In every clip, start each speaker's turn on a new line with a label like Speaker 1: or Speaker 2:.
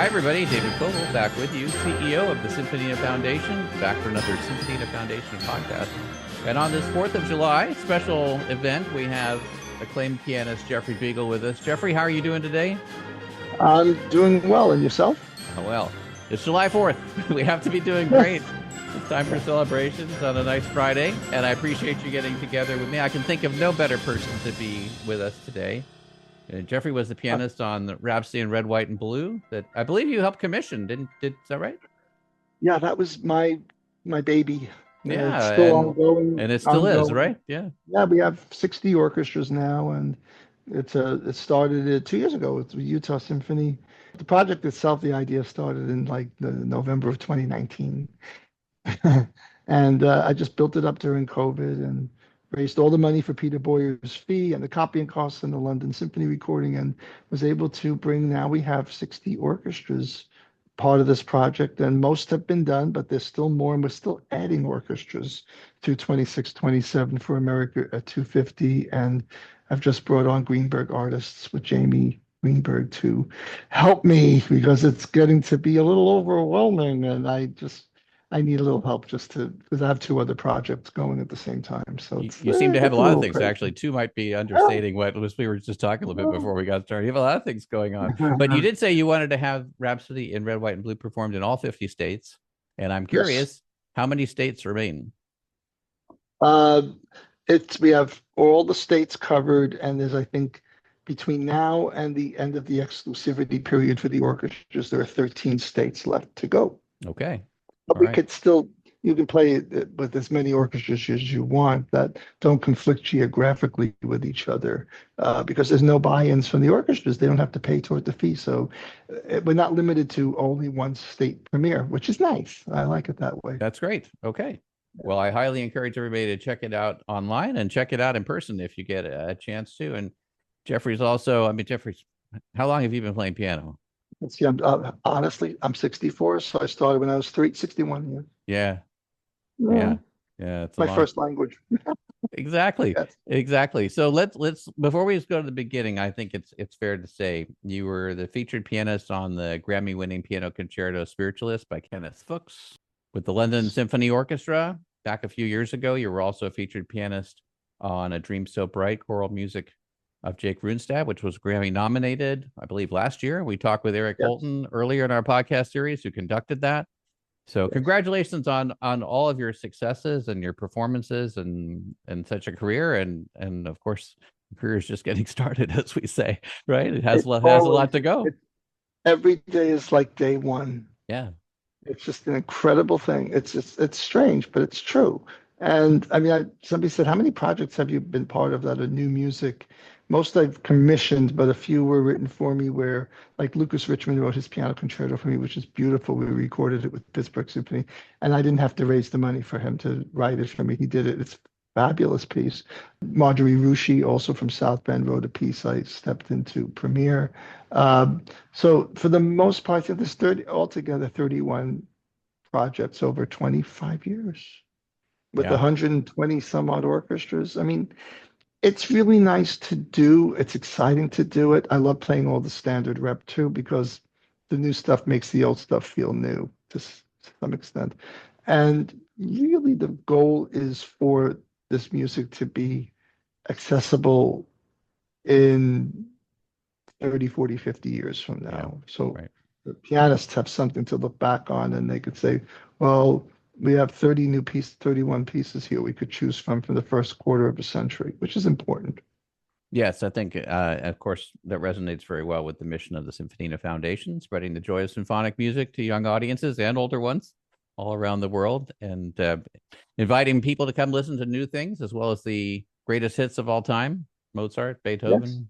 Speaker 1: Hi, everybody. David Fogel back with you, CEO of the Symphonina Foundation, back for another Symphonina Foundation podcast. And on this 4th of July special event, we have acclaimed pianist Jeffrey Biegel with us. Jeffrey, how are you doing today?
Speaker 2: I'm doing well. And yourself?
Speaker 1: Oh, well, it's July 4th. We have to be doing great. It's time for celebrations on a nice Friday, and I appreciate you getting together with me. I can think of no better person to be with us today. Jeffrey was the pianist on the Rhapsody in Red, White, and Blue that I believe you helped commission. Is that right?
Speaker 2: Yeah, that was my baby.
Speaker 1: Yeah,
Speaker 2: it's still ongoing.
Speaker 1: And it still is, right?
Speaker 2: Yeah. Yeah, we have 60 orchestras now, and it started 2 years ago with the Utah Symphony. The project itself, the idea started in like the November of 2019. And I just built it up during COVID and raised all the money for Peter Boyer's fee and the copying costs and the London Symphony recording, and was able to bring, now we have 60 orchestras part of this project, and most have been done, but there's still more, and we're still adding orchestras to 26, 27 for America at 250, and I've just brought on Greenberg artists with Jamie Greenberg to help me because it's getting to be a little overwhelming, and I need a little help because I have two other projects going at the same time. So
Speaker 1: you seem to have a lot of things. Crazy. Actually, two might be understating what we were just talking a little bit before we got started. You have a lot of things going on. But you did say you wanted to have Rhapsody in Red, White, and Blue performed in all 50 states. And I'm curious, how many states remain?
Speaker 2: We have all the states covered, and there's, I think, between now and the end of the exclusivity period for the orchestras, there are 13 states left to go.
Speaker 1: Okay.
Speaker 2: But we could still, you can play it with as many orchestras as you want that don't conflict geographically with each other because there's no buy-ins from the orchestras. They don't have to pay toward the fee. So we're not limited to only one state premiere, which is nice. I like it that way.
Speaker 1: That's great. Okay. Well, I highly encourage everybody to check it out online and check it out in person if you get a chance to. And Jeffrey's also, Jeffrey's, how long have you been playing piano?
Speaker 2: Let's see, honestly, I'm 64, so I started when I was 61 years.
Speaker 1: Yeah. It's
Speaker 2: my first language.
Speaker 1: Exactly. Yes. Exactly. So let's before we just go to the beginning, I think it's fair to say you were the featured pianist on the Grammy-winning piano concerto Spiritualist by Kenneth Fuchs with the London Symphony Orchestra. Back a few years ago, you were also a featured pianist on A Dream So Bright choral music of Jake Runestad, which was Grammy nominated, I believe, last year. We talked with Eric Holton earlier in our podcast series, who conducted that. So congratulations on all of your successes and your performances and such a career. And of course, the career is just getting started, as we say, right? It has a lot to go.
Speaker 2: Every day is like day one.
Speaker 1: Yeah.
Speaker 2: It's just an incredible thing. It's strange, but it's true. And somebody said, how many projects have you been part of that are new music? Most I've commissioned, but a few were written for me where, like Lucas Richmond wrote his piano concerto for me, which is beautiful. We recorded it with Pittsburgh Symphony, and I didn't have to raise the money for him to write it for me. He did it. It's a fabulous piece. Marjorie Rushi, also from South Bend, wrote a piece I stepped into premiere. So for the most part, I think there's altogether 31 projects over 25 years with 120 some odd orchestras. It's really nice to do. It's exciting to do it. I love playing all the standard rep too, because the new stuff makes the old stuff feel new to some extent. And really the goal is for this music to be accessible in 30, 40, 50 years from now. So the pianists have something to look back on, and they could say, well, we have 31 pieces here we could choose from the first quarter of a century, which is important.
Speaker 1: Yes, I think, of course, that resonates very well with the mission of the Symphonina Foundation, spreading the joy of symphonic music to young audiences and older ones all around the world, and inviting people to come listen to new things, as well as the greatest hits of all time, Mozart, Beethoven,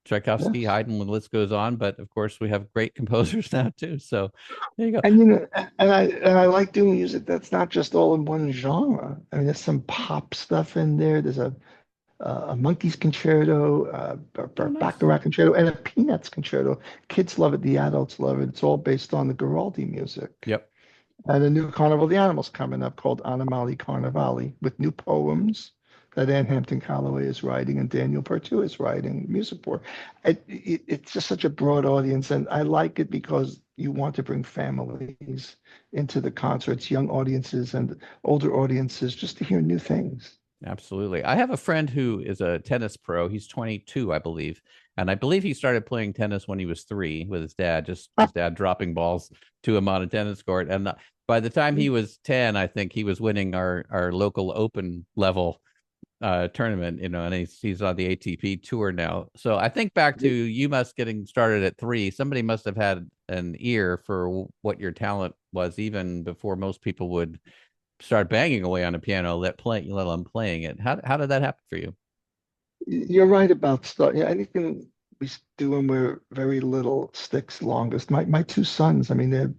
Speaker 1: Tchaikovsky, Haydn, the list goes on. But of course, we have great composers now too. So there you go.
Speaker 2: And I like doing music that's not just all in one genre. There's some pop stuff in there. There's a Monkeys concerto, a Baccarat concerto, and a Peanuts concerto. Kids love it. The adults love it. It's all based on the Guaraldi music.
Speaker 1: Yep.
Speaker 2: And a new Carnival of the Animals coming up called Animali Carnivali with new poems that Ann Hampton Callaway is writing and Daniel Pertu is writing music for. It's just such a broad audience, and I like it because you want to bring families into the concerts, young audiences and older audiences, just to hear new things.
Speaker 1: Absolutely. I have a friend who is a tennis pro. He's 22, I believe. And I believe he started playing tennis when he was 3 with his dad, just his dad dropping balls to him on a tennis court. And by the time he was 10, I think he was winning our local open level tournament, and he's on the ATP tour now. So I think back to you must getting started at 3. Somebody must have had an ear for what your talent was even before most people would start banging away on a piano, let alone playing it. How did that happen for you?
Speaker 2: You're right about stuff. Yeah, anything we do when we're very little sticks longest. My two sons, I mean, they're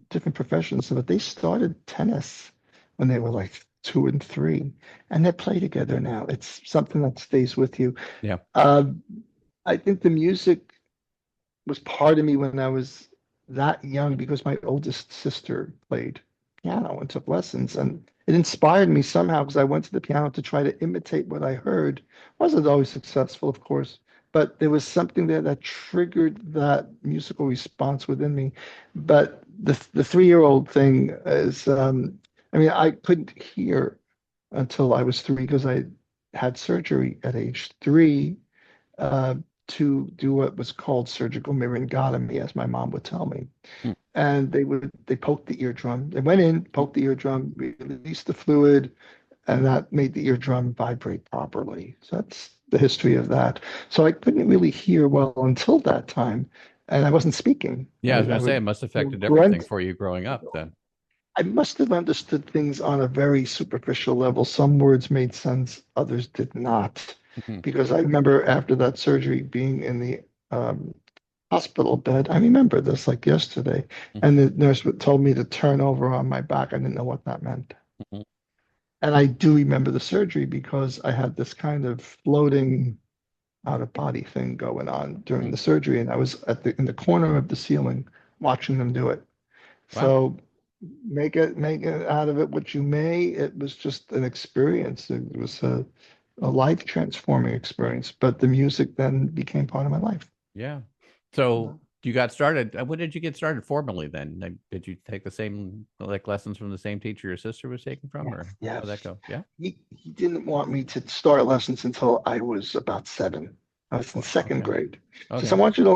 Speaker 2: different professions, but they started tennis when they were like 2 and 3, and they play together now. It's something that stays with you.
Speaker 1: Yeah.
Speaker 2: I think the music was part of me when I was that young because my oldest sister played piano and took lessons, and it inspired me somehow because I went to the piano to try to imitate what I heard. Wasn't always successful, of course, but there was something there that triggered that musical response within me. But the 3-year-old thing is, I mean, I couldn't hear until I was 3 because I had surgery at age 3 uh, to do what was called surgical laryngotomy, as my mom would tell me.
Speaker 1: Hmm.
Speaker 2: And they poked the eardrum. They went in, poked the eardrum, released the fluid, and that made the eardrum vibrate properly. So that's the history of that. So I couldn't really hear well until that time, and I wasn't speaking.
Speaker 1: Yeah, I was
Speaker 2: I
Speaker 1: going to say it
Speaker 2: would
Speaker 1: must have affected everything
Speaker 2: grunt.
Speaker 1: for you growing up then.
Speaker 2: I must have understood things on a very superficial level. Some words made sense, others did not.
Speaker 1: Mhm.
Speaker 2: Because I remember after that surgery being in the um, hospital bed. I remember this like yesterday.
Speaker 1: Mhm.
Speaker 2: And the nurse told me to turn over on my back. I didn't know what that meant.
Speaker 1: Mhm.
Speaker 2: And I do remember the surgery because I had this kind of floating out of body thing going on during
Speaker 1: Mhm.
Speaker 2: the surgery. And I was in the corner of the ceiling watching them do it.
Speaker 1: Wow.
Speaker 2: So make it out of it what you may. It was just an experience. It was a life transforming experience. But the music then became part of my life.
Speaker 1: Yeah. So you got started. When did you get started formally then? Did you take the same like lessons from the same teacher your sister was taking from,
Speaker 2: Yes,
Speaker 1: or how'd that
Speaker 2: yes.
Speaker 1: go? Yeah.
Speaker 2: He didn't want me to start lessons until I was about 7. I was in second
Speaker 1: Okay.
Speaker 2: grade. He says, I
Speaker 1: Okay.
Speaker 2: want you to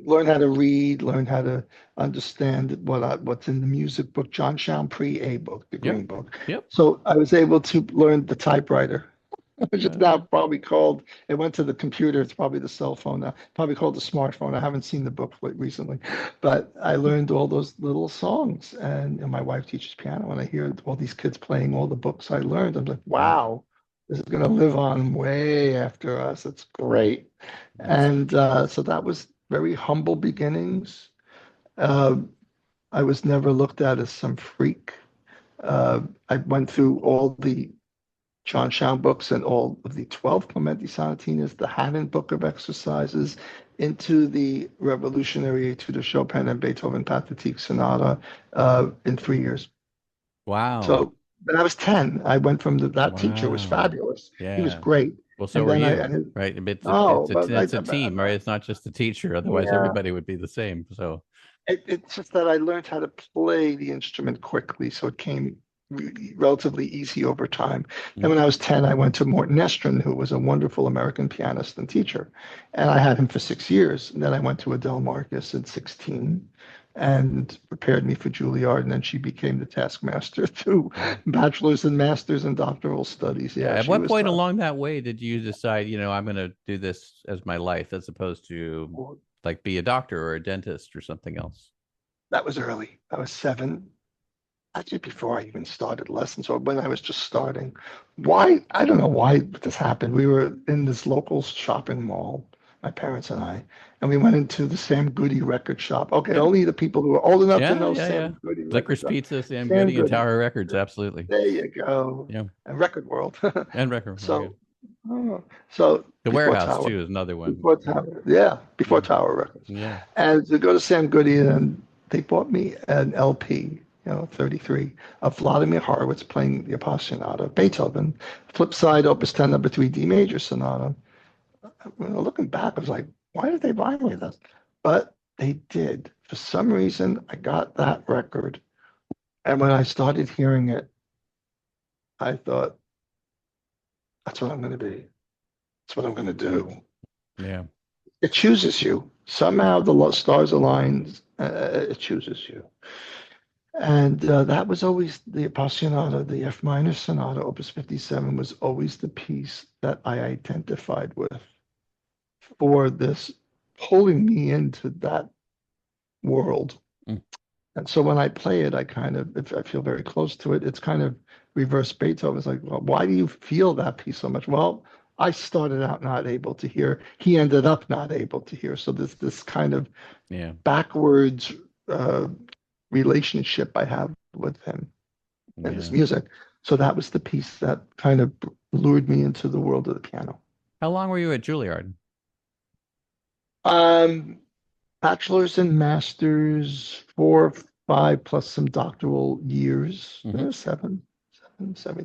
Speaker 2: learn how to read, learn how to understand what's in the music book, John Champre A book, the
Speaker 1: Yep.
Speaker 2: Green Book.
Speaker 1: Yep.
Speaker 2: So I was able to learn the typewriter, which is now
Speaker 1: Okay.
Speaker 2: probably called, it went to the computer, it's probably the cell phone now, probably called the smartphone. I haven't seen the book recently, but I learned all those little songs. And my wife teaches piano, and I hear all these kids playing all the books I learned. I'm like,
Speaker 1: Yeah.
Speaker 2: wow, this is going to live on way after us. It's great. And
Speaker 1: Absolutely.
Speaker 2: so that was very humble beginnings. Uh, I was never looked at as some freak. I went through all the John Schaum books and all of the 12 Clementi sonatinas, the Hammond Book of Exercises, into the Revolutionary Etude of Chopin and Beethoven Pathetique Sonata in 3 years.
Speaker 1: Wow.
Speaker 2: So when I was 10, I went from that teacher was
Speaker 1: Wow.
Speaker 2: fabulous. He was
Speaker 1: Yeah.
Speaker 2: great.
Speaker 1: Well, so
Speaker 2: And
Speaker 1: were
Speaker 2: then
Speaker 1: you, right?
Speaker 2: oh, but
Speaker 1: It's a team, right? It's not just the teacher. Otherwise,
Speaker 2: yeah,
Speaker 1: everybody would be the same. So,
Speaker 2: it's just that I learned how to play the instrument quickly. So it came relatively easy over time. And
Speaker 1: mhm.
Speaker 2: when I was 10, I went to Morton Estrin, who was a wonderful American pianist and teacher. And I had him for 6 years. And then I went to Adele Marcus at 16 and prepared me for Juilliard. And then she became the taskmaster through
Speaker 1: Yeah.
Speaker 2: bachelor's and master's and doctoral studies.
Speaker 1: Yeah.
Speaker 2: Yeah,
Speaker 1: At
Speaker 2: she
Speaker 1: what
Speaker 2: was
Speaker 1: point
Speaker 2: tough.
Speaker 1: along that way did you decide, I'm going to do this as my life as opposed to like be a doctor or a dentist or something else?
Speaker 2: That was early. I was 7. Actually before I even started lessons or when I was just starting. Why? I don't know why this happened. We were in this local shopping mall, my parents and we went into the Sam Goody record shop. Okay,
Speaker 1: Yeah.
Speaker 2: only the people who are old enough to
Speaker 1: Yeah.
Speaker 2: know
Speaker 1: Yeah. Yeah.
Speaker 2: Sam Goody record
Speaker 1: Licorice
Speaker 2: shop.
Speaker 1: Pizza, Sam
Speaker 2: Sam
Speaker 1: Goody, and
Speaker 2: Goody.
Speaker 1: Tower Records. Absolutely.
Speaker 2: There you go.
Speaker 1: Yeah.
Speaker 2: And Record World.
Speaker 1: And Record. Oh, yeah.
Speaker 2: So, oh, so
Speaker 1: The Warehouse, too, is another one.
Speaker 2: Before
Speaker 1: Yeah.
Speaker 2: Tower Records.
Speaker 1: Yeah.
Speaker 2: And to go to Sam Goody and they bought me an LP 33, of Vladimir Horowitz playing the Appassionata, Beethoven. Flip side, Opus 10, number 3, D major sonata. Looking back, I was like, why did they buy me this? But they did. For some reason, I got that record. And when I started hearing it, I thought, that's what I'm going to be. That's what I'm going to do.
Speaker 1: Yeah.
Speaker 2: It chooses you. Somehow the stars align. It chooses you. And that was always the Appassionata, the F minor sonata, Opus 57, was always the piece that I identified with for this pulling me into that world.
Speaker 1: Mm.
Speaker 2: And so when I play it, if I feel very close to it, it's kind of reverse Beethoven. It's like, well, why do you feel that piece so much? Well, I started out not able to hear. He ended up not able to hear. So this kind of backwards relationship I have with him and his music. So that was the piece that kind of lured me into the world of the piano.
Speaker 1: How long were you at Juilliard?
Speaker 2: Bachelor's and master's, 4, 5, plus some doctoral years, 7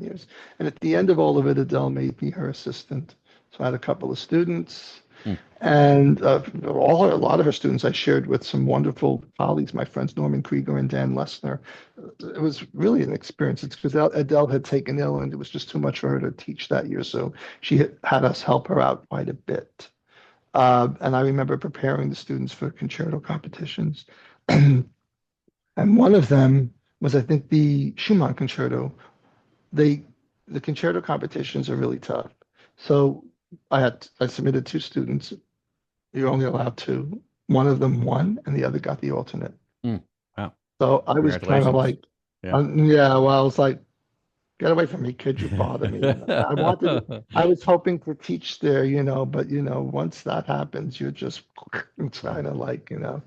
Speaker 2: years. And at the end of all of it, Adele made me her assistant. So I had a couple of students. And a lot of her students I shared with some wonderful colleagues, my friends Norman Krieger and Dan Lessner. It was really an experience. It's because Adele had taken ill and it was just too much for her to teach that year. So she had us help her out quite a bit. And I remember preparing the students for concerto competitions. And one of them was, I think, the Schumann concerto. The concerto competitions are really tough. So I submitted 2 students. You're only allowed 2. One of them won, and the other got the alternate.
Speaker 1: Wow.
Speaker 2: So I was kind of like, I was like, get away from me, kid, you bother me. I was hoping to teach there, but once that happens, you're just kind of like, no.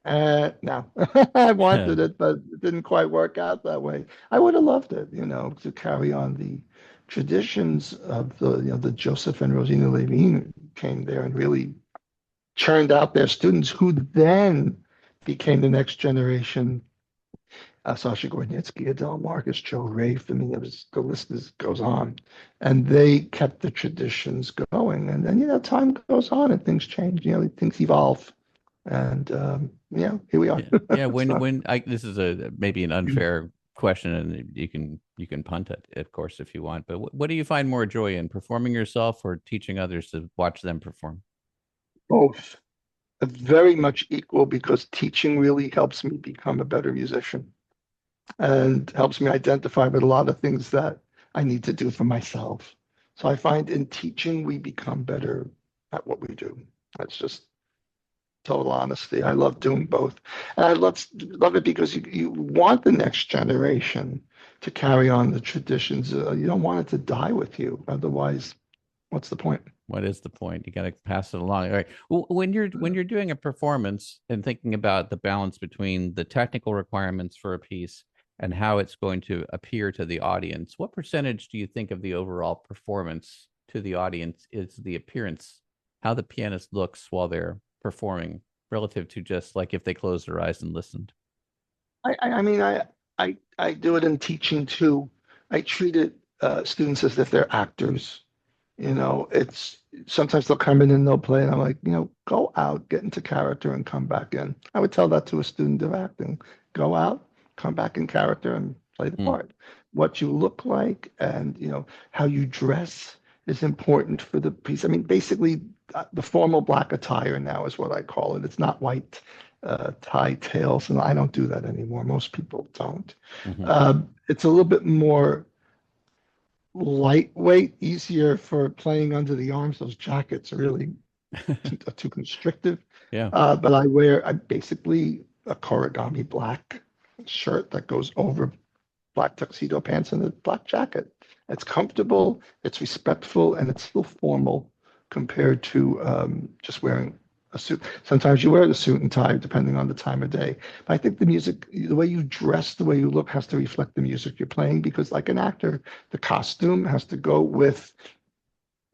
Speaker 2: I wanted it, but it didn't quite work out that way. I would have loved it, to carry on the traditions of the Joseph and Rosina Levine came there and really churned out their students who then became the next generation. Sasha Gornitsky, Adele Marcus, Joe Rafe. I mean, the list goes on. And they kept the traditions going. And then, time goes on and things change, things evolve. And here we are.
Speaker 1: This is maybe an unfair question, and you can punt it, of course, if you want. But what do you find more joy in, performing yourself or teaching others to watch them perform?
Speaker 2: Both. Very much equal, because teaching really helps me become a better musician and helps me identify with a lot of things that I need to do for myself. So I find in teaching, we become better at what we do. That's just total honesty. I love doing both. And I love it because you want the next generation to carry on the traditions. You don't want it to die with you. Otherwise, what's the point?
Speaker 1: What is the point? You got to pass it along. All right. When you're doing a performance and thinking about the balance between the technical requirements for a piece and how it's going to appear to the audience, what percentage do you think of the overall performance to the audience is the appearance, how the pianist looks while they're performing, relative to just like if they closed their eyes and listened?
Speaker 2: I do it in teaching too. I treat students as if they're actors. It's sometimes they'll come in and they'll play, and I'm like, go out, get into character, and come back in. I would tell that to a student of acting. Go out, come back in character, and play the part. What you look like and how you dress is important for the piece. I mean, basically, the formal black attire now is what I call it. It's not white tie tails, and I don't do that anymore. Most people don't. It's a little bit more lightweight, easier for playing under the arms. Those jackets are really too constrictive. But I basically a Korigami black shirt that goes over black tuxedo pants and a black jacket. It's comfortable, it's respectful, and it's still formal compared to just wearing a suit. Sometimes you wear the suit and tie depending on the time of day. But I think the music, the way you dress, the way you look has to reflect the music you're playing, because like an actor, the costume has to go with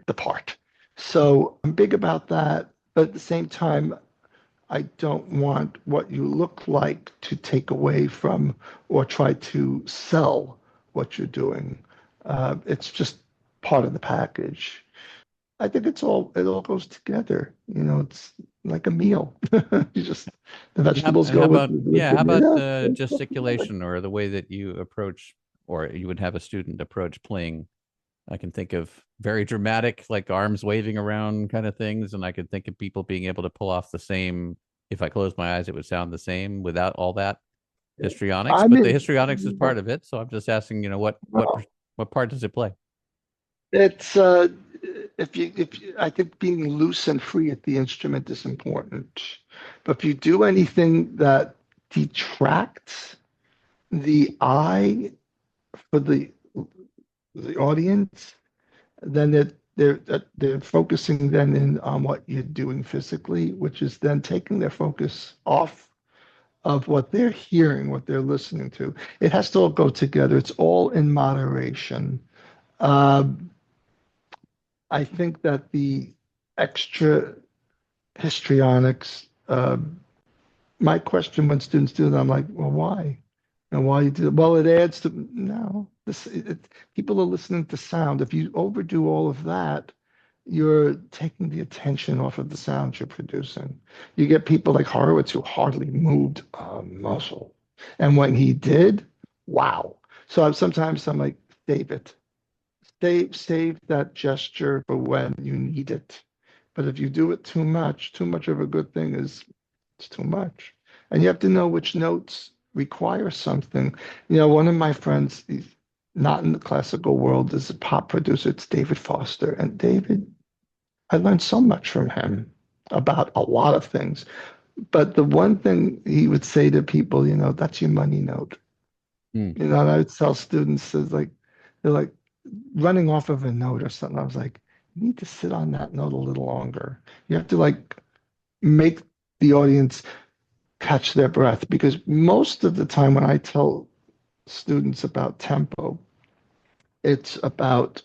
Speaker 2: the part. So I'm big about that. But at the same time, I don't want what you look like to take away from or try to sell what you're doing. It's just part of the package. I think it all goes together. You know, it's like a meal. You just, the vegetables
Speaker 1: How
Speaker 2: go
Speaker 1: about,
Speaker 2: with
Speaker 1: yeah,
Speaker 2: the
Speaker 1: how about
Speaker 2: meal. Yeah.
Speaker 1: gesticulation, or the way that you approach, or you would have a student approach playing? I can think of very dramatic, like arms waving around kind of things. And I could think of people being able to pull off the same. If I closed my eyes, it would sound the same without all that histrionics.
Speaker 2: I
Speaker 1: But the
Speaker 2: mean,
Speaker 1: histrionics is part of it. So I'm just asking,
Speaker 2: well,
Speaker 1: what part does it play?
Speaker 2: it's if you, I think being loose and free at the instrument is important. But if you do anything that detracts the eye for the audience, then they're focusing then in on what you're doing physically, which is then taking their focus off of what they're hearing, what they're listening to. It has to all go together. It's all in moderation. Um, I think that the extra histrionics, my question when students do that, I'm like, well, why? And why you do it? Well, it adds to, no, people are listening to sound. If you overdo all of that, you're taking the attention off of the sound you're producing. You get people like Horowitz who hardly moved a muscle. And when he did, wow. So sometimes I'm like, David, save that gesture for when you need it. But if you do it too much of a good thing is it's too much. And you have to know which notes require something. You know, one of my friends, he's not in the classical world, is a pop producer. It's David Foster. And David, I learned so much from him about a lot of things. But the one thing he would say to people, you know, that's your money note.
Speaker 1: Hmm.
Speaker 2: You know, and I would tell students, is like, they're like running off of a note or something. I was like, you need to sit on that note a little longer. You have to like make the audience catch their breath because most of the time when I tell students about tempo, it's about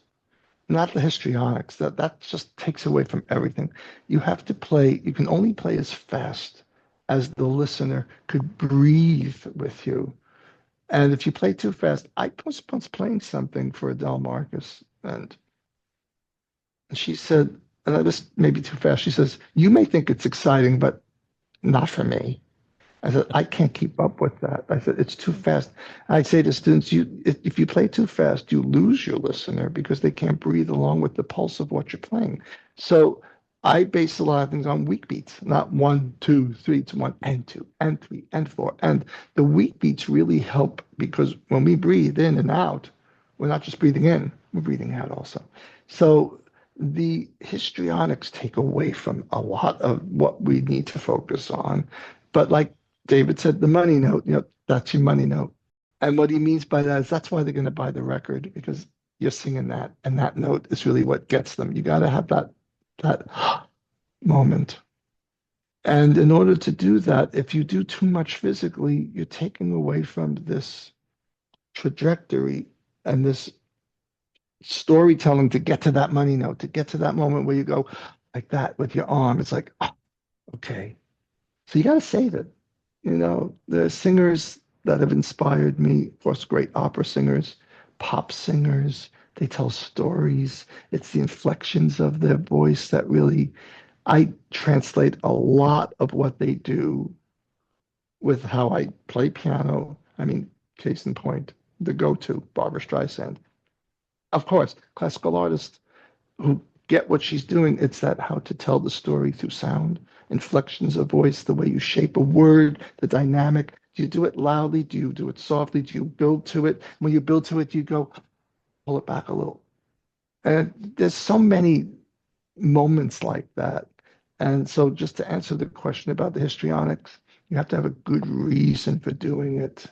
Speaker 2: not the histrionics. That just takes away from everything. You have to play, you can only play as fast as the listener could breathe with you. And if you play too fast, I was once playing something for Adele Marcus, and she said, and I just maybe too fast. She says, "You may think it's exciting, but not for me." I said, I can't keep up with that. I said, it's too fast. I say to students, if you play too fast, you lose your listener because they can't breathe along with the pulse of what you're playing. So I base a lot of things on weak beats, not one, two, three. It's one and two and three and four. And the weak beats really help because when we breathe in and out, we're not just breathing in, we're breathing out also. So the histrionics take away from a lot of what we need to focus on. But like David said, the money note, you know, that's your money note. And what he means by that is that's why they're going to buy the record because you're singing that, and that note is really what gets them. You got to have that moment. And in order to do that, if you do too much physically, you're taking away from this trajectory and this storytelling to get to that money note, to get to that moment where you go like that with your arm. It's like, oh, okay. So you got to save it. You know, the singers that have inspired me, of course, great opera singers, pop singers, they tell stories. It's the inflections of their voice that really, I translate a lot of what they do with how I play piano. I mean, case in point, the go-to, Barbara Streisand. Of course, classical artists who get what she's doing. It's that how to tell the story through sound, inflections of voice, the way you shape a word, the dynamic. Do you do it loudly? Do you do it softly? Do you build to it? When you build to it, you go pull it back a little. And there's so many moments like that. And so just to answer the question about the histrionics, you have to have a good reason for doing it.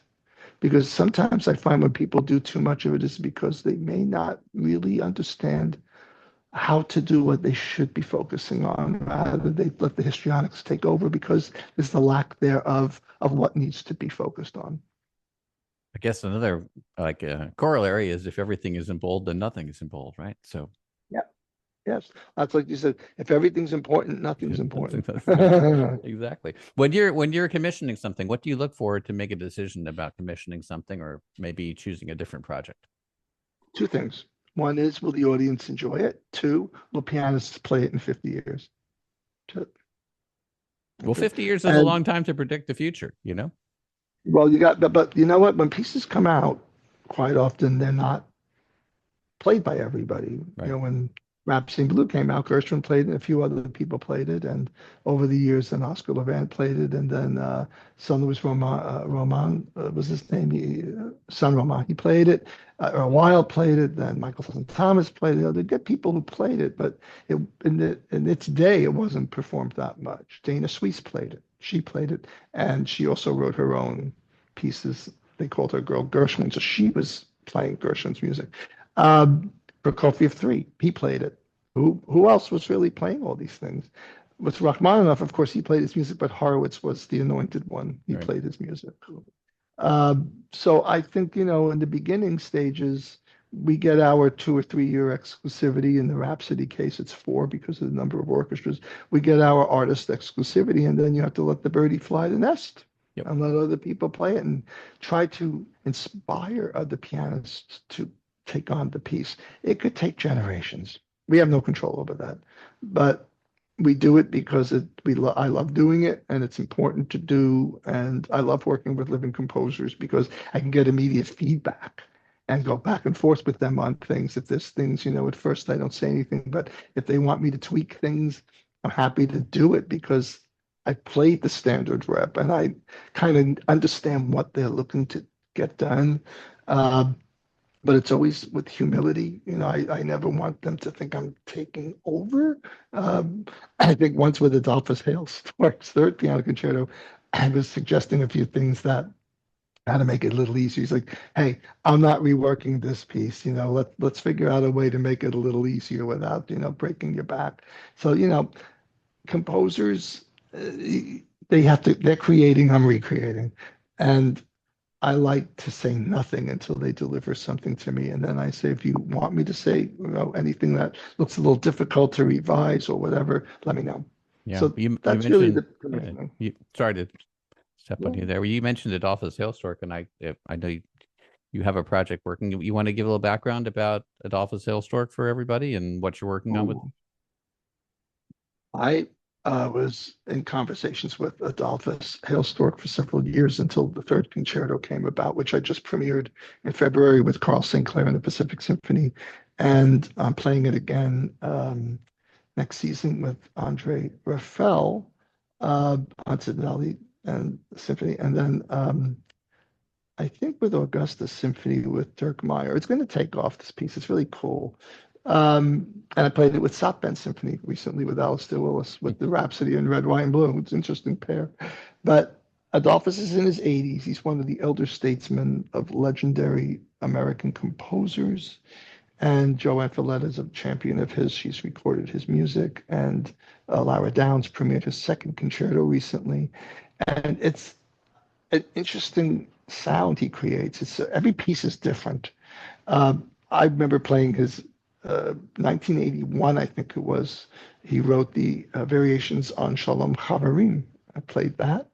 Speaker 2: Because sometimes I find when people do too much of it is because they may not really understand how to do what they should be focusing on. Rather, they let the histrionics take over because there's the lack thereof of what needs to be focused on.
Speaker 1: I guess another corollary is if everything is in bold, then nothing is in bold, right? So
Speaker 2: Yeah. Yes, that's like you said. If everything's important, nothing's important.
Speaker 1: Exactly. When you're commissioning something, what do you look for to make a decision about commissioning something, or maybe choosing a different project?
Speaker 2: Two things. One is, will the audience enjoy it? Two, will pianists play it in 50 years? Two.
Speaker 1: Well,
Speaker 2: That's it.
Speaker 1: 50 years is a
Speaker 2: And
Speaker 1: long time to predict the future, you know?
Speaker 2: well, you got, but you know what? When pieces come out, quite often they're not played by everybody. You
Speaker 1: Right.
Speaker 2: know, when Rhapsody Blue came out, Gershwin played it, and a few other people played it, and over the years, then Oscar Levant played it, and then son Louis Roman was his name, son Roman, he played it. Earl Wild played it, then Michael St. Thomas played it. You know, they get people who played it, but in its day, it wasn't performed that much. Dana Suisse played it. She played it, and she also wrote her own pieces. They called her Girl Gershwin, so she was playing Gershwin's music. Prokofiev 3, he played it. Who else was really playing all these things? With Rachmaninoff, of course, he played his music, but Horowitz was the anointed one. He
Speaker 1: Right.
Speaker 2: played his music. So I think, you know, in the beginning stages, we get our 2 or 3 year exclusivity. In the Rhapsody case, it's 4 because of the number of orchestras. We get our artist exclusivity, and then you have to let the birdie fly the nest
Speaker 1: Yep.
Speaker 2: and let other people play it and try to inspire other pianists to take on the piece. It could take generations. We have no control over that, but we do it because I love doing it, and it's important to do. And I love working with living composers because I can get immediate feedback and go back and forth with them on things. If there's things, you know, at first I don't say anything, but if they want me to tweak things, I'm happy to do it because I played the standard rep and I kind of understand what they're looking to get done. Uh, but it's always with humility. You know, I never want them to think I'm taking over. I think once with Adolphus Hailstork's third piano concerto, I was suggesting a few things that how to make it a little easier. He's like, "Hey, I'm not reworking this piece. You know, let's figure out a way to make it a little easier without, you know, breaking your back." So, you know, composers, they're creating, I'm recreating, and I like to say nothing until they deliver something to me. And then I say, if you want me to say, you know, anything that looks a little difficult to revise or whatever, let me know.
Speaker 1: Yeah.
Speaker 2: So
Speaker 1: You
Speaker 2: that's really the
Speaker 1: mentioned,
Speaker 2: commissioning.
Speaker 1: sorry to step on
Speaker 2: Yeah.
Speaker 1: you there. You mentioned Adolphus Hailstork, and I know you have a project working. You want to give a little background about Adolphus Hailstork for everybody and what you're working on with
Speaker 2: Ooh.
Speaker 1: them?
Speaker 2: I was in conversations with Adolphus Hailstork for several years until the third concerto came about, which I just premiered in February with Carl St. Clair and the Pacific Symphony. And I'm playing it again next season with Andre Raffel on Citadel and Symphony. And then I think with Augusta Symphony with Dirk Meyer. It's going to take off this piece. It's really cool. And I played it with South Bend Symphony recently with Alistair Willis with the Rhapsody in Red, White, and Blue. It's an interesting pair. But Adolphus is in his 80s. He's one of the elder statesmen of legendary American composers. And Joanne Folletta is a champion of his. She's recorded his music. And Lara Downs premiered his second concerto recently. And it's an interesting sound he creates. It's every piece is different. I remember playing his 1981, I think it was. He wrote the variations on Shalom Chavarim. I played that,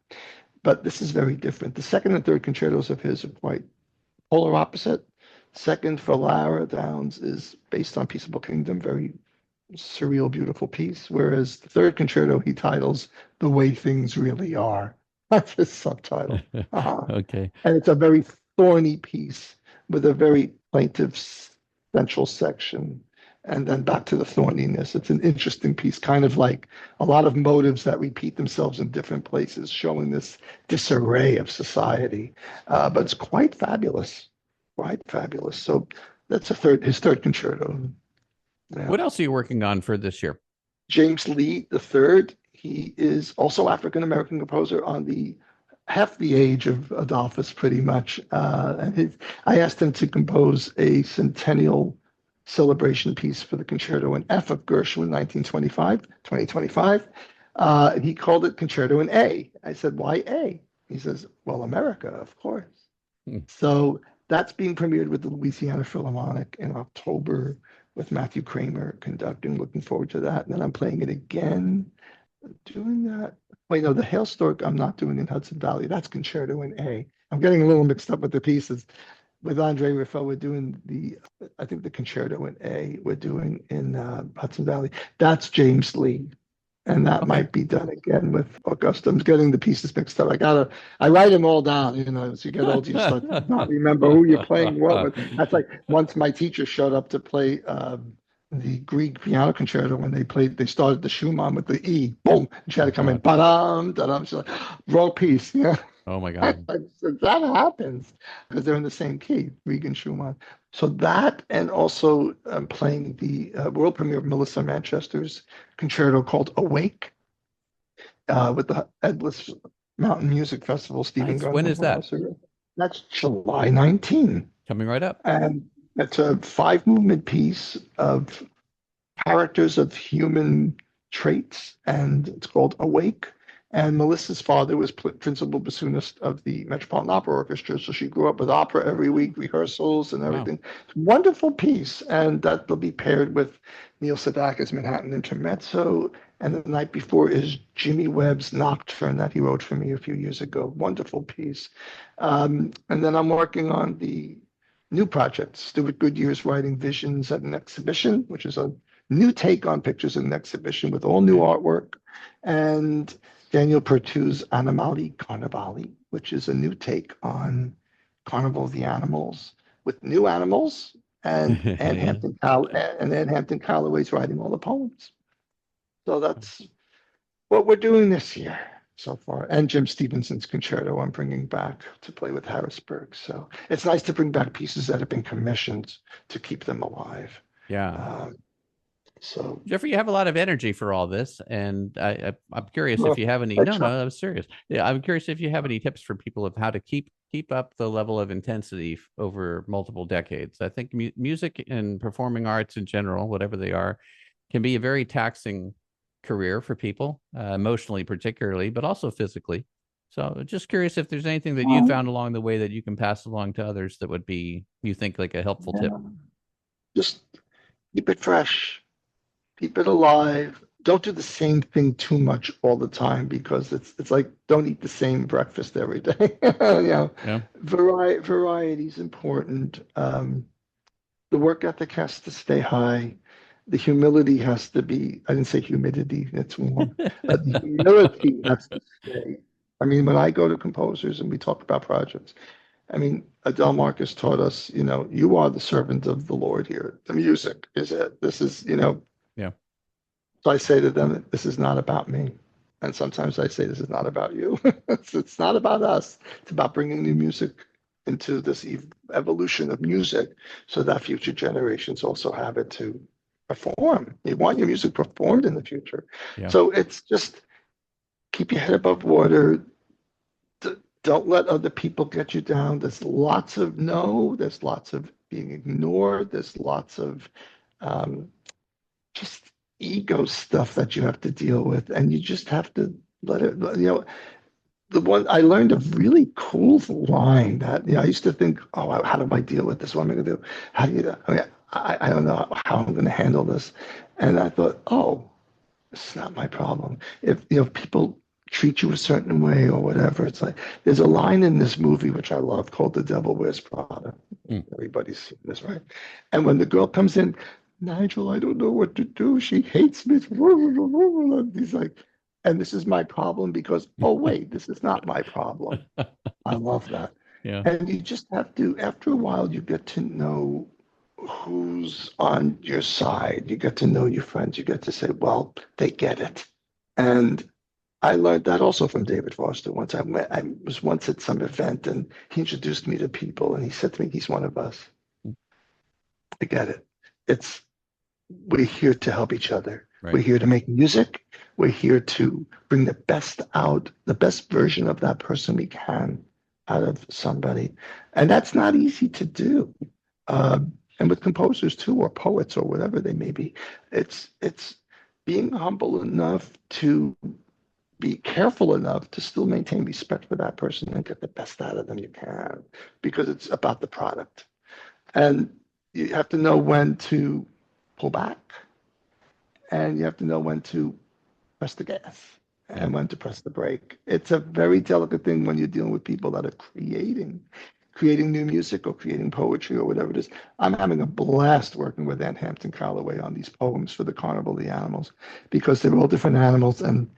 Speaker 2: but this is very different. The second and third concertos of his are quite polar opposite. Second for Lara Downs is based on Peaceable Kingdom, very surreal, beautiful piece. Whereas the third concerto he titles "The Way Things Really Are." That's his subtitle.
Speaker 1: Okay.
Speaker 2: And it's a very thorny piece with a very plaintive central section. And then back to the thorniness. It's an interesting piece, kind of like a lot of motives that repeat themselves in different places, showing this disarray of society. But it's quite fabulous, quite fabulous. So that's his third concerto. Yeah.
Speaker 1: What else are you working on for this year?
Speaker 2: James Lee the third. He is also African American composer on the half the age of Adolphus, pretty much. I asked him to compose a centennial celebration piece for the concerto in F of Gershwin, 2025. He called it Concerto in A. I said, why A? He says, well, America, of course.
Speaker 1: Hmm.
Speaker 2: So that's being premiered with the Louisiana Philharmonic in October with Matthew Kramer conducting. Looking forward to that. And then I'm playing it again, doing that. Wait, no, the Hailstork I'm not doing in Hudson Valley. That's Concerto in A. I'm getting a little mixed up with the pieces. With Andre Raphael, we're doing I think the Concerto in A. We're doing in Hudson Valley. That's James Lee. And that
Speaker 1: Okay.
Speaker 2: might be done again with Augusta. I'm getting the pieces mixed up. I write them all down. As you get older, you start to not remember who you're playing what with. That's like once my teacher showed up to play the Grieg piano concerto when they started the Schumann with the E, boom, and she had to come in, ba-dum, da-dum. She's like, wrong piece, yeah.
Speaker 1: Oh my God.
Speaker 2: That happens because they're in the same key, Grieg and Schumann. So that, and also playing the world premiere of Melissa Manchester's concerto called Awake with the Endless Mountain Music Festival. Stephen
Speaker 1: Nice.
Speaker 2: Gunn.
Speaker 1: When is that?
Speaker 2: That's July 19.
Speaker 1: Coming right up.
Speaker 2: And it's a 5-movement piece of characters of human traits, and it's called Awake. And Melissa's father was principal bassoonist of the Metropolitan Opera Orchestra, so she grew up with opera every week, rehearsals and everything. Wow. It's a wonderful piece, and that will be paired with Neil Sedaka's Manhattan Intermezzo, and the night before is Jimmy Webb's Nocturne that he wrote for me a few years ago. Wonderful piece. And then I'm working on the new project. Stuart Goodyear's writing Visions at an Exhibition, which is a new take on pictures in an exhibition with all new artwork. And Daniel Pertu's Animali Carnivali, which is a new take on Carnival of the Animals with new animals, and Ann Hampton Calloway's writing all the poems. So that's what we're doing this year so far. And Jim Stevenson's concerto I'm bringing back to play with Harrisburg. So it's nice to bring back pieces that have been commissioned to keep them alive.
Speaker 1: Yeah.
Speaker 2: So
Speaker 1: Jeffrey, you have a lot of energy for all this, and I'm curious if you have any. No, I was serious. Yeah, I'm curious if you have any tips for people of how to keep up the level of intensity over multiple decades. I think music and performing arts in general, whatever they are, can be a very taxing career for people, emotionally particularly, but also physically. So, just curious if there's anything that you found along the way that you can pass along to others that would be, you think, like a helpful tip.
Speaker 2: Just keep it fresh. Keep it alive. Don't do the same thing too much all the time, because it's like don't eat the same breakfast every day.
Speaker 1: Yeah.
Speaker 2: Variety is important. The work ethic has to stay high. The humility has to be, I didn't say humidity, it's warm. The humility has to stay. I mean, when I go to composers and we talk about projects, I mean, Adele Marcus taught us, you are the servant of the Lord here. The music is it. This is,
Speaker 1: Yeah.
Speaker 2: So I say to them, this is not about me. And sometimes I say, this is not about you. It's not about us. It's about bringing new music into this evolution of music so that future generations also have it to perform. You want your music performed in the future.
Speaker 1: Yeah.
Speaker 2: So it's just keep your head above water. Don't let other people get you down. There's lots of no, there's lots of being ignored. There's lots of just ego stuff that you have to deal with, and you just have to let it. The one I learned a really cool line that I used to think, oh, how do I deal with this? What am I going to do? How do you? I don't know how I'm going to handle this. And I thought, oh, it's not my problem. If people treat you a certain way or whatever, it's like there's a line in this movie which I love called "The Devil Wears Prada." Everybody's seen this, right? And when the girl comes in, Nigel, I don't know what to do. She hates me. He's like, and this is my problem because, oh, wait, this is not my problem. I love that.
Speaker 1: Yeah.
Speaker 2: And you just have to, after a while, you get to know who's on your side. You get to know your friends. You get to say, well, they get it. And I learned that also from David Foster. I was once at some event and he introduced me to people and he said to me, he's one of us. I get it. We're here to help each other. Right. We're here to make music. We're here to bring the best version of that person we can out of somebody. And that's not easy to do. And with composers too, or poets or whatever they may be, it's being humble enough to be careful enough to still maintain respect for that person and get the best out of them you can, because it's about the product. And you have to know when to pull back, and you have to know when to press the gas and when to press the brake. It's a very delicate thing when you're dealing with people that are creating new music or creating poetry or whatever it is. I'm having a blast working with Ann Hampton Calloway on these poems for the Carnival of the Animals, because they're all different animals, and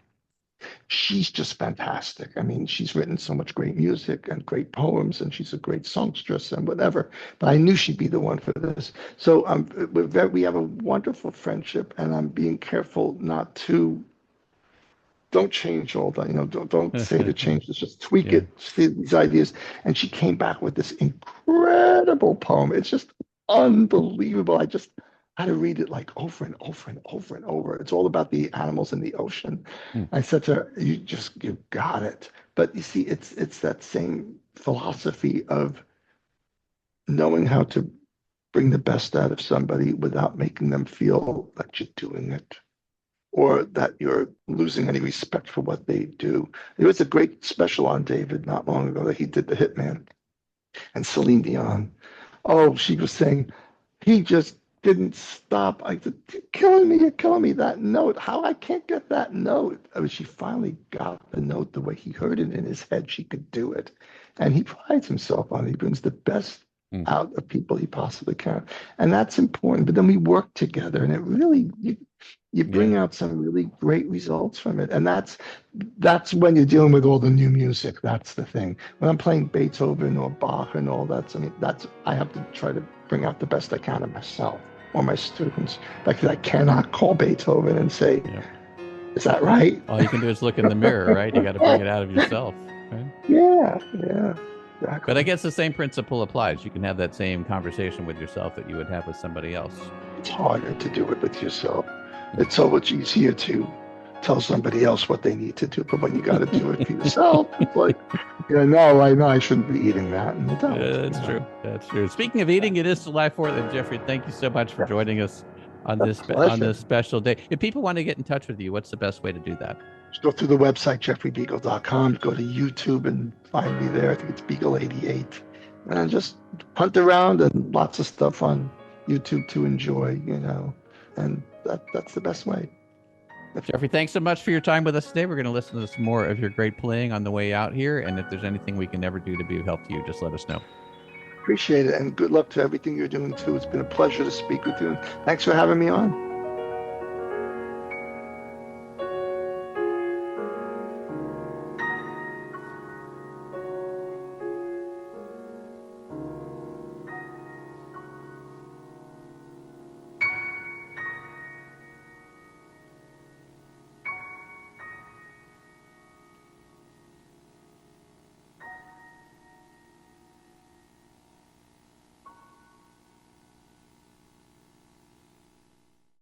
Speaker 2: she's just fantastic. I mean, she's written so much great music and great poems, and she's a great songstress and whatever. But I knew she'd be the one for this. So we have a wonderful friendship, and I'm being careful not to. Don't change all that, don't say to change this, just tweak it, see these ideas. And she came back with this incredible poem. It's just unbelievable. I just had to read it like over and over and over and over. It's all about the animals in the ocean. I said to her, you got it. But you see, it's that same philosophy of knowing how to bring the best out of somebody without making them feel that you're doing it, or that you're losing any respect for what they do. There was a great special on David not long ago that he did, The Hitman, and Celine Dion. Oh, she was saying, he just didn't stop. I said, you're killing me, that note. How I can't get that note. I mean, she finally got the note the way he heard it in his head. She could do it. And he prides himself on it. He brings the best out of people he possibly can. And that's important. But then we work together, and it really, you bring out some really great results from it. And that's when you're dealing with all the new music. That's the thing. When I'm playing Beethoven or Bach and all that, I have to try to bring out the best I can of myself or my students. Because I cannot call Beethoven and say, is that right?
Speaker 1: All you can do is look in the mirror, right? You got to bring it out of yourself, right?
Speaker 2: Yeah. Exactly.
Speaker 1: But I guess the same principle applies. You can have that same conversation with yourself that you would have with somebody else.
Speaker 2: It's harder to do it with yourself. It's so much easier to tell somebody else what they need to do, but when you got to do it for yourself, it's like, no, I shouldn't be eating that. And
Speaker 1: that's true. That's true. Speaking of eating, it is July 4th, and Jeffrey, thank you so much for joining us on this special day. If people want to get in touch with you, what's the best way to do that?
Speaker 2: Just go through the website, jeffreybiegel.com, go to YouTube and find me there. I think it's Biegel88. And just hunt around, and lots of stuff on YouTube to enjoy, and that's the best way.
Speaker 1: Jeffrey, thanks so much for your time with us today. We're going to listen to some more of your great playing on the way out here. And if there's anything we can ever do to be of help to you, just let us know.
Speaker 2: Appreciate it. And good luck to everything you're doing, too. It's been a pleasure to speak with you. And thanks for having me on.